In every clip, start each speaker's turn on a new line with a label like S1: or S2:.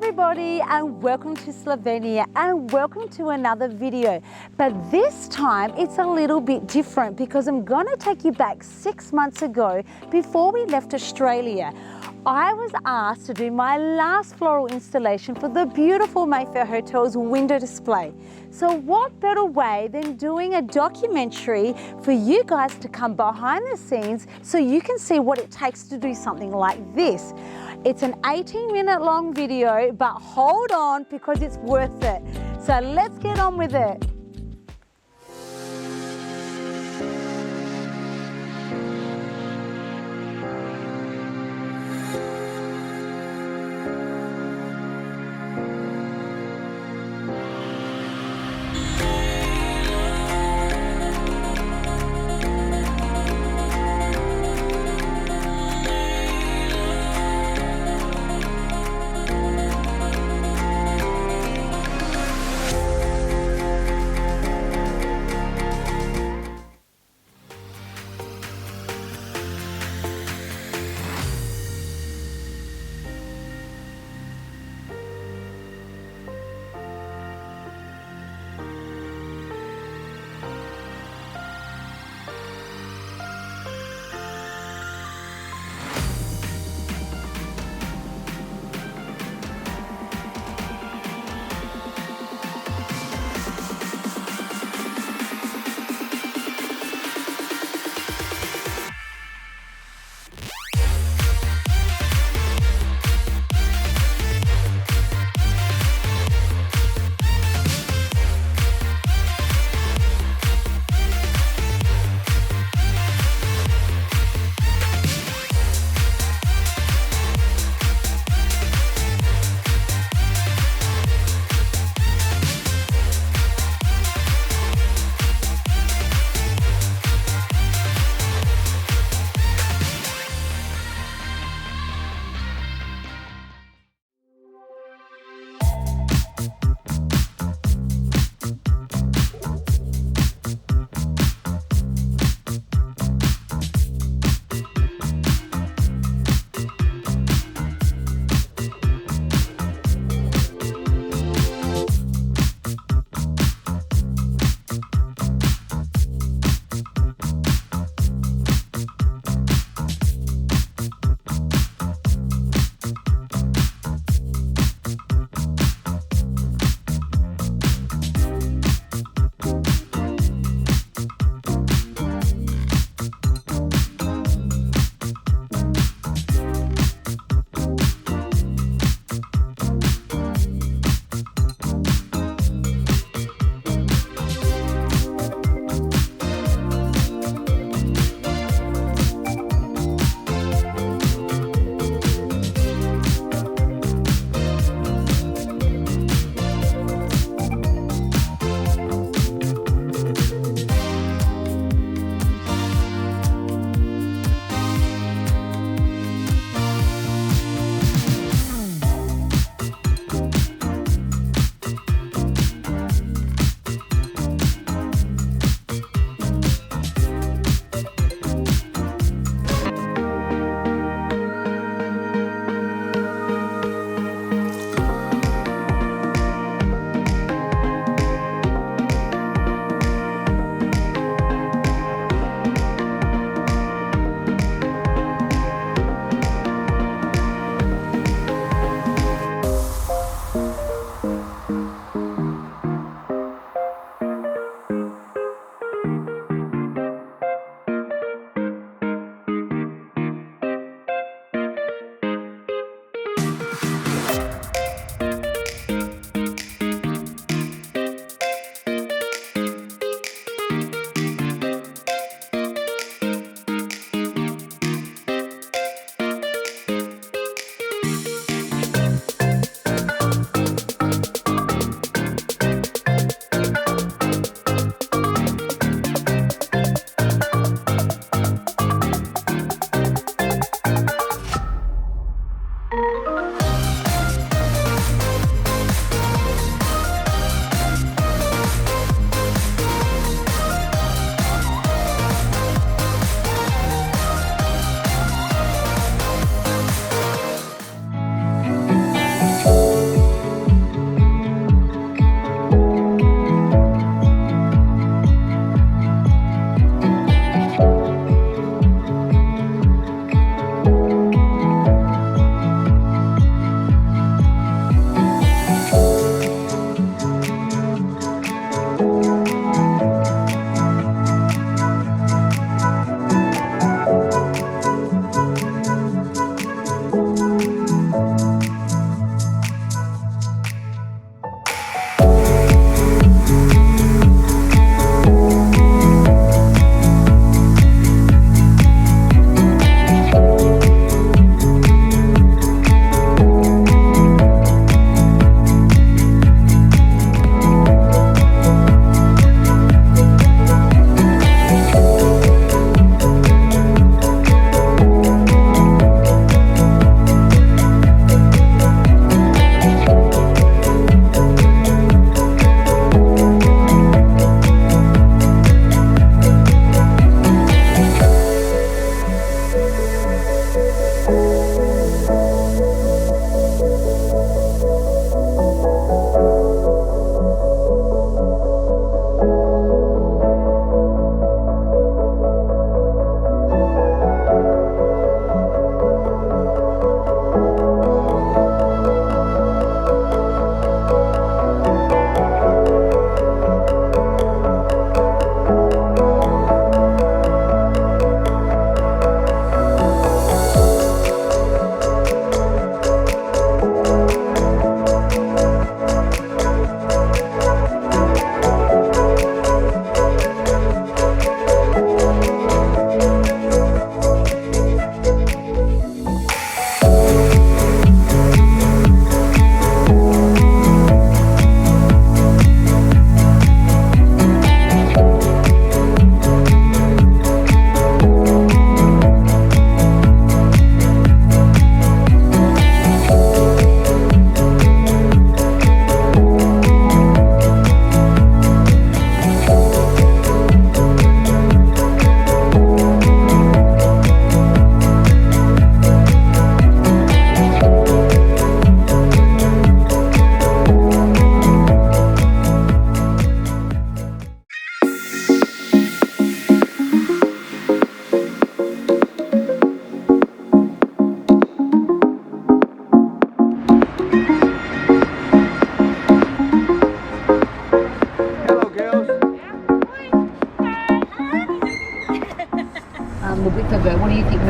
S1: everybody and welcome to Slovenia and welcome to another video. But this time it's a little bit different because I'm going to take you back 6 months ago before we left Australia. I was asked to do my last floral installation for the beautiful Mayfair Hotel's window display. So what better way than doing a documentary for you guys to come behind the scenes so you can see what it takes to do something like this. It's an 18-minute long video, but hold on because it's worth it. So let's get on with it.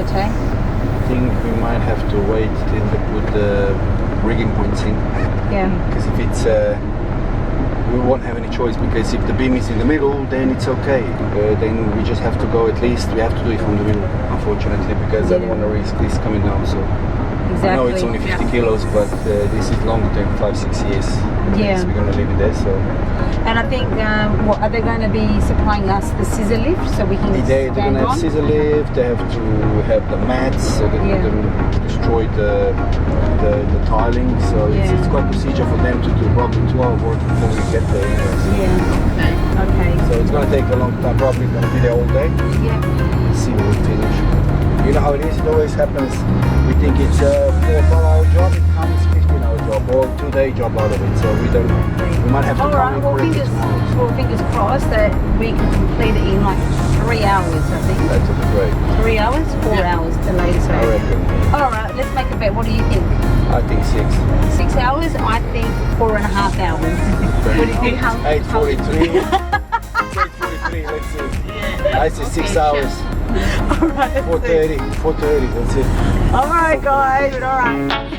S1: Naivete?
S2: I think we might have to wait till they put the rigging points in.
S1: Yeah.
S2: Because if it's, we won't have any choice, because if the beam is in the middle, then it's okay. Then we just have to go, at least we have to do it from the middle, unfortunately, because I don't want to risk this coming down. So
S1: Exactly.
S2: I know it's only 50 kilos, but this is long term, 5-6 years.
S1: Yeah.
S2: So we're going to leave it there. So.
S1: And I think, what, are they going to be supplying us the scissor lift so we can
S2: They're going to have scissor lift, they have to have the mats so that we can destroy the tiling. So it's quite procedure for them to do probably 2 hour work before we get there anyway. So.
S1: Yeah, okay.
S2: So it's going to take a long time, probably going to be there all day.
S1: Yeah.
S2: Let's see when we finish. You know how it is, it always happens. We think it's a 4 or 5 hour job, it comes 15 hour job or 2-day job out of it. So we don't know. We might have to come and correct it tomorrow.
S1: Well, fingers crossed that we can complete it in like 3 hours, I think.
S2: That would be great.
S1: 3 hours? 4 hours, the latest.
S2: I reckon.
S1: Alright, let's make a bet. What do you think?
S2: I think 6.
S1: 6 hours? I think 4.5 hours. What do you think?
S2: 8:43. 8:43, let's see. I say 6 hours.
S1: Alright.
S2: 4:30, that's it.
S1: Alright guys, alright.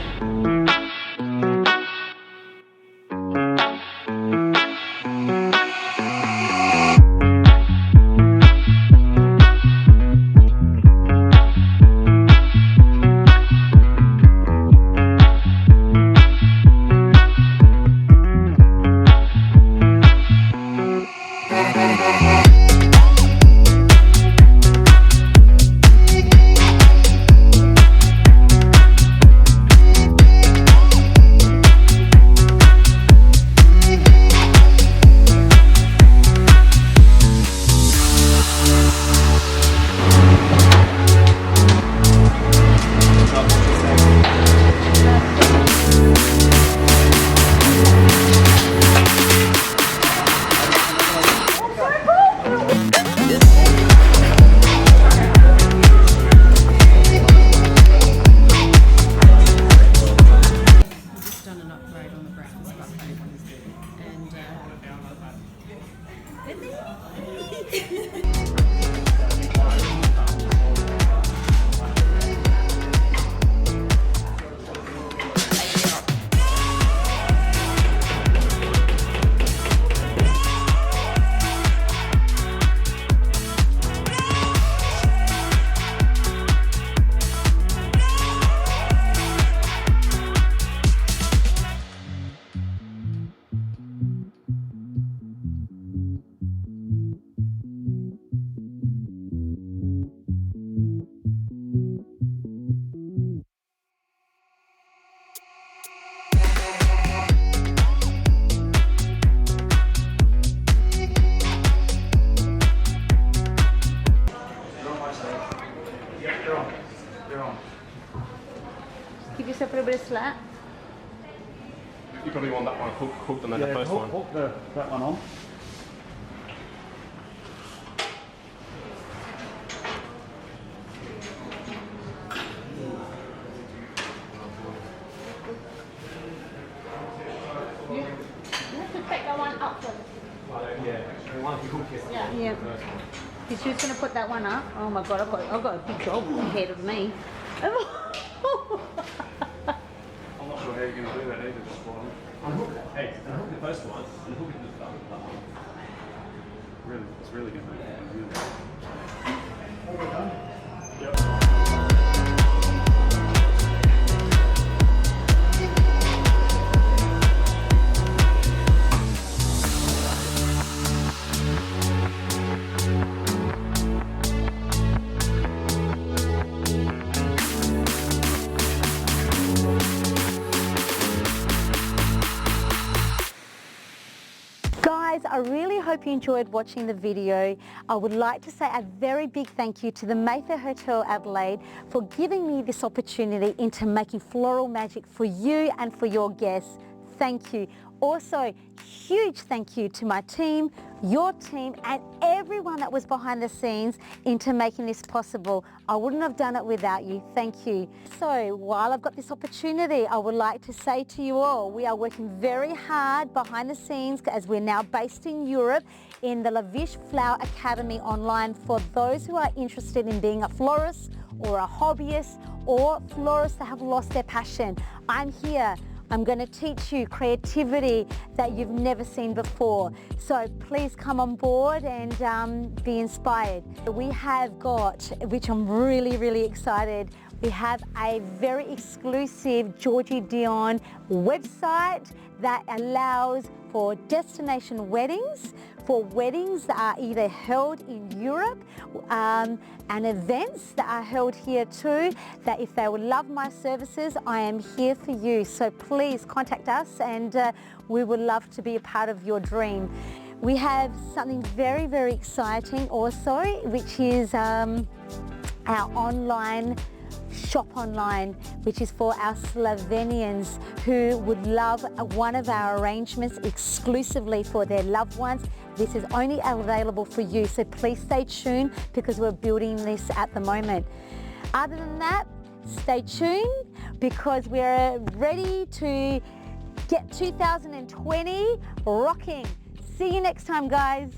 S1: Give yourself a little bit of slack.
S3: You probably want that one hooked on the first one.
S4: Hook that one on.
S5: You have to take that one up first.
S1: Yeah. She's just going to put that one up. Oh my God, I've got a big dog ahead of me.
S3: I'm not sure how you're going to do that either. Just unhook the first one and hook it to the other. Really, it's really good. Yep.
S1: Guys, I really hope you enjoyed watching the video. I would like to say a very big thank you to the Mayfair Hotel Adelaide for giving me this opportunity into making floral magic for you and for your guests. Thank you. Also, huge thank you to my team, your team, and everyone that was behind the scenes into making this possible. I wouldn't have done it without you. Thank you. So while I've got this opportunity, I would like to say to you all, we are working very hard behind the scenes as we're now based in Europe in the Laavish Flower Academy online for those who are interested in being a florist or a hobbyist or florists that have lost their passion. I'm here. I'm going to teach you creativity that you've never seen before. So please come on board and be inspired. We have got, which I'm really excited, we have a very exclusive Georgie Dion website that allows for destination weddings, for weddings that are either held in Europe and events that are held here too, that if they would love my services, I am here for you. So please contact us and we would love to be a part of your dream. We have something very exciting also, which is our online shop online, which is for our Slovenians who would love one of our arrangements exclusively for their loved ones. This is only available for you, so please stay tuned because we're building this at the moment. Other than that, stay tuned because we're ready to get 2020 rocking. See you next time, guys.